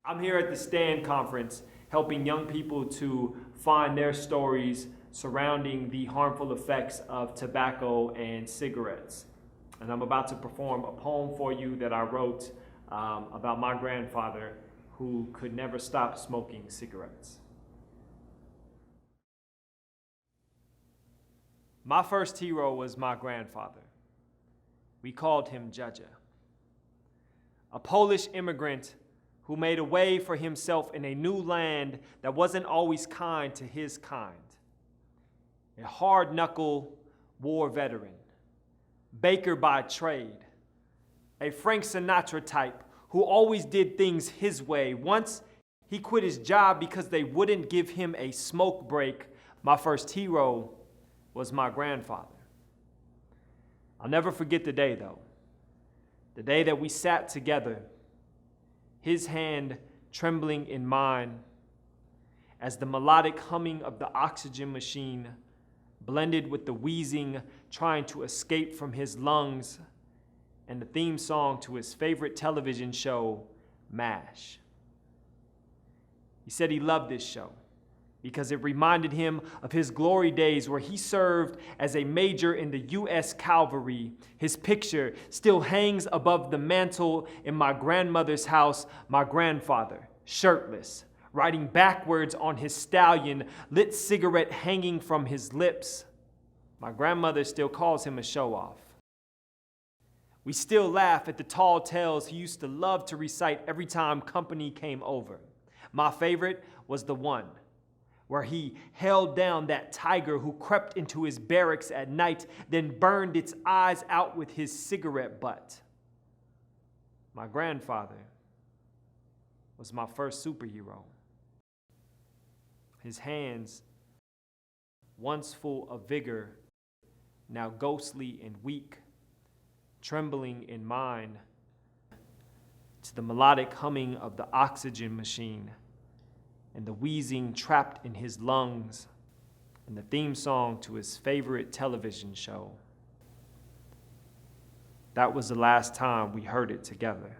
I'm here at the Stanton conference helping young people to find their stories surrounding the harmful effects of tobacco and cigarettes. And I'm about to perform a poem for you that I wrote about my grandfather who could never stop smoking cigarettes. My first hero was my grandfather. We called him Judge, a Polish immigrant who made a way for himself in a new land that wasn't always kind to his kind. A hard-knuckle war veteran, baker by trade, a Frank Sinatra type who always did things his way. Once he quit his job because they wouldn't give him a smoke break. My first hero was my grandfather. I'll never forget the day, though. The day that we sat together, his hand trembling in mine, as the melodic humming of the oxygen machine blended with the wheezing trying to escape from his lungs and the theme song to his favorite television show, MASH. He said he loved this show because it reminded him of his glory days where he served as a major in the U.S. Cavalry. His picture still hangs above the mantle in my grandmother's house, my grandfather, shirtless, riding backwards on his stallion, lit cigarette hanging from his lips. My grandmother still calls him a show-off. We still laugh at the tall tales he used to love to recite every time company came over. My favorite was the one where he held down that tiger who crept into his barracks at night, then burned its eyes out with his cigarette butt. My grandfather was my first superhero. His hands, once full of vigor, now ghostly and weak, trembling in mine, to the melodic humming of the oxygen machine and the wheezing trapped in his lungs, and the theme song to his favorite television show. That was the last time we heard it together.